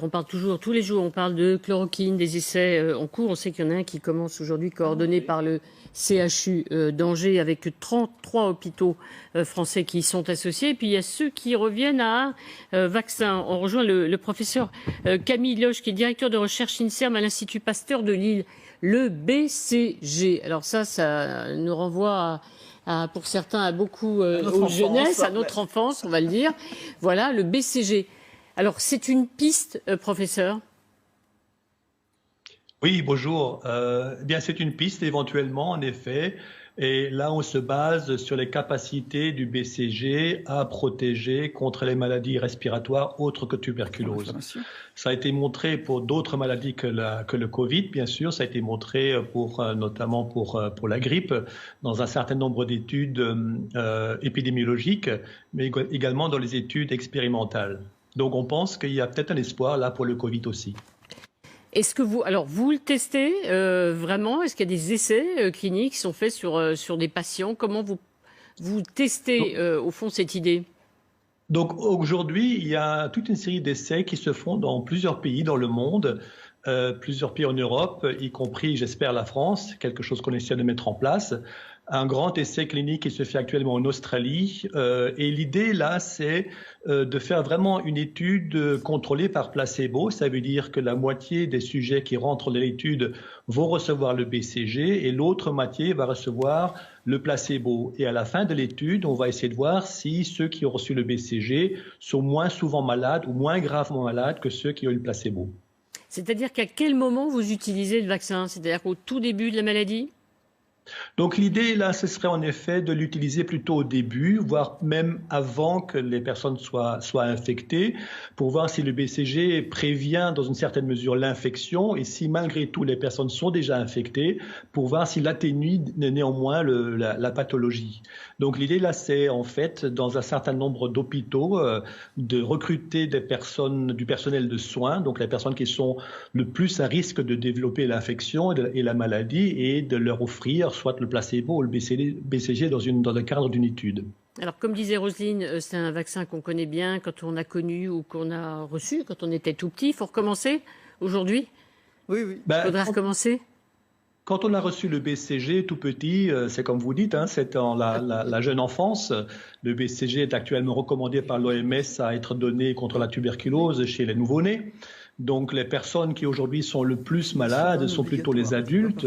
On parle toujours, tous les jours, on parle de chloroquine, des essais en cours. On sait qu'il y en a un qui commence aujourd'hui, coordonné par le CHU d'Angers, avec 33 hôpitaux français qui y sont associés. Et puis il y a ceux qui reviennent à un vaccin. On rejoint le professeur Camille Loge, qui est directeur de recherche INSERM à l'Institut Pasteur de Lille, le BCG. Alors ça nous renvoie pour certains, à beaucoup aux jeunesses, à notre enfance, on va le dire. Voilà, le BCG. Alors, c'est une piste, professeur? Oui, bonjour. Bien, c'est une piste éventuellement, en effet. Et là, on se base sur les capacités du BCG à protéger contre les maladies respiratoires autres que tuberculose. Ça a été montré pour d'autres maladies que le Covid, bien sûr. Ça a été montré notamment pour la grippe, dans un certain nombre d'études épidémiologiques, mais également dans les études expérimentales. Donc on pense qu'il y a peut-être un espoir là pour le Covid aussi. Est-ce que vous le testez vraiment? Est-ce qu'il y a des essais cliniques qui sont faits sur des patients? Comment vous testez au fond cette idée? Donc aujourd'hui, il y a toute une série d'essais qui se font dans plusieurs pays dans le monde, plusieurs pays en Europe, y compris, j'espère, la France, quelque chose qu'on essaie de mettre en place. Un grand essai clinique qui se fait actuellement en Australie. Et l'idée, là, c'est de faire vraiment une étude contrôlée par placebo. Ça veut dire que la moitié des sujets qui rentrent dans l'étude vont recevoir le BCG et l'autre moitié va recevoir le placebo. Et à la fin de l'étude, on va essayer de voir si ceux qui ont reçu le BCG sont moins souvent malades ou moins gravement malades que ceux qui ont eu le placebo. C'est-à-dire qu'à quel moment vous utilisez le vaccin? C'est-à-dire qu'au tout début de la maladie? Donc l'idée, là, ce serait en effet de l'utiliser plutôt au début, voire même avant que les personnes soient infectées, pour voir si le BCG prévient dans une certaine mesure l'infection et si malgré tout les personnes sont déjà infectées, pour voir s'il atténue néanmoins la pathologie. Donc l'idée, là, c'est en fait, dans un certain nombre d'hôpitaux, de recruter du personnel de soins, donc les personnes qui sont le plus à risque de développer l'infection et la maladie, et de leur offrir soit le placebo ou le BCG dans le cadre d'une étude. Alors, comme disait Roselyne, c'est un vaccin qu'on connaît bien quand on a connu ou qu'on a reçu quand on était tout petit. Il faut recommencer aujourd'hui? Oui, oui. Il faudra recommencer? Quand on a reçu le BCG tout petit, c'est comme vous dites, hein, c'est dans la jeune enfance. Le BCG est actuellement recommandé par l'OMS à être donné contre la tuberculose chez les nouveau-nés. Donc les personnes qui aujourd'hui sont le plus malades sont plutôt les adultes.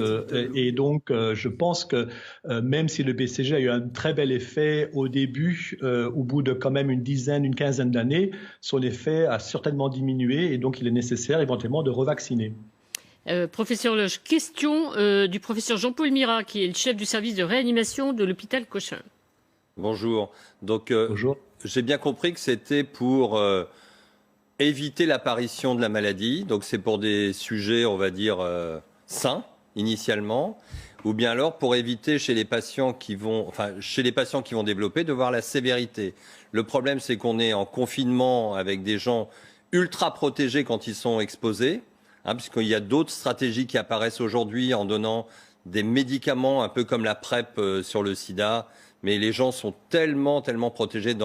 Et donc je pense que même si le BCG a eu un très bel effet au début, au bout de quand même une quinzaine d'années, son effet a certainement diminué et donc il est nécessaire éventuellement de revacciner. Professeur Loge, question du professeur Jean-Paul Mira, qui est le chef du service de réanimation de l'hôpital Cochin. Bonjour. Donc, Bonjour. J'ai bien compris que c'était pour éviter l'apparition de la maladie. Donc, c'est pour des sujets, on va dire, sains, initialement. Ou bien alors pour éviter chez les patients qui vont développer, de voir la sévérité. Le problème, c'est qu'on est en confinement avec des gens ultra protégés quand ils sont exposés. Puisqu'il y a d'autres stratégies qui apparaissent aujourd'hui en donnant des médicaments, un peu comme la PrEP sur le sida, mais les gens sont tellement protégés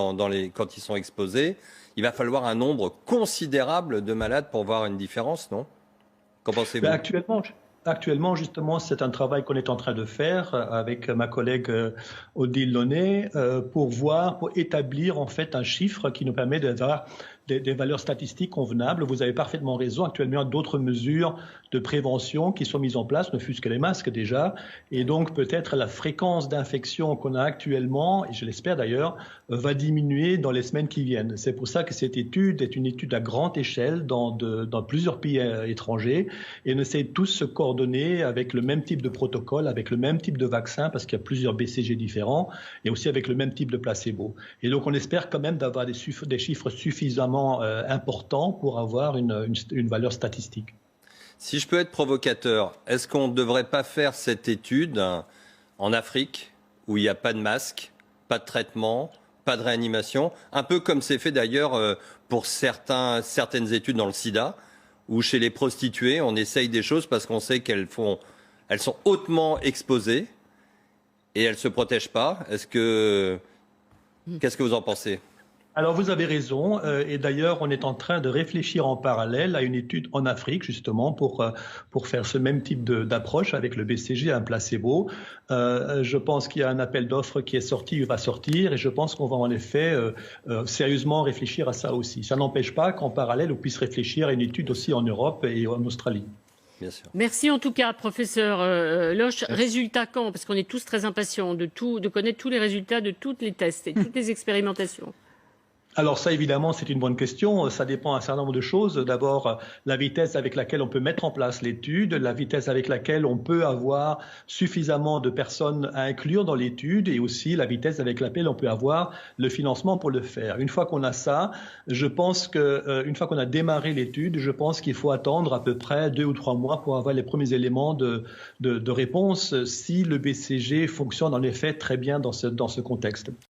quand ils sont exposés. Il va falloir un nombre considérable de malades pour voir une différence, non? Qu'en pensez-vous? Actuellement, justement, c'est un travail qu'on est en train de faire avec ma collègue Odile Launay pour établir en fait un chiffre qui nous permet d'avoir des valeurs statistiques convenables. Vous avez parfaitement raison. Actuellement, il y a d'autres mesures de prévention qui sont mises en place, ne fût-ce que les masques déjà. Et donc, peut-être la fréquence d'infection qu'on a actuellement, et je l'espère d'ailleurs, va diminuer dans les semaines qui viennent. C'est pour ça que cette étude est une étude à grande échelle dans plusieurs pays étrangers et on essaie tous se coordonner avec le même type de protocole, avec le même type de vaccin, parce qu'il y a plusieurs BCG différents, et aussi avec le même type de placebo. Et donc, on espère quand même d'avoir des chiffres suffisamment important pour avoir une valeur statistique. Si je peux être provocateur, est-ce qu'on ne devrait pas faire cette étude en Afrique, où il n'y a pas de masque, pas de traitement, pas de réanimation, un peu comme c'est fait d'ailleurs pour certaines études dans le sida, où chez les prostituées, on essaye des choses parce qu'on sait elles sont hautement exposées et elles ne se protègent pas. Qu'est-ce que vous en pensez? Alors vous avez raison, et d'ailleurs on est en train de réfléchir en parallèle à une étude en Afrique justement pour faire ce même type d'approche avec le BCG, un placebo. Je pense qu'il y a un appel d'offres qui est sorti, il va sortir, et je pense qu'on va en effet sérieusement réfléchir à ça aussi. Ça n'empêche pas qu'en parallèle on puisse réfléchir à une étude aussi en Europe et en Australie. Bien sûr. Merci en tout cas, professeur Loche. Résultat quand? Parce qu'on est tous très impatients de connaître tous les résultats de tous les tests et toutes les expérimentations. Alors ça, évidemment, c'est une bonne question. Ça dépend d'un certain nombre de choses. D'abord, la vitesse avec laquelle on peut mettre en place l'étude, la vitesse avec laquelle on peut avoir suffisamment de personnes à inclure dans l'étude et aussi la vitesse avec laquelle on peut avoir le financement pour le faire. Une fois qu'on a ça, je pense une fois qu'on a démarré l'étude, je pense qu'il faut attendre à peu près 2 ou 3 mois pour avoir les premiers éléments de réponse si le BCG fonctionne en effet très bien dans ce contexte.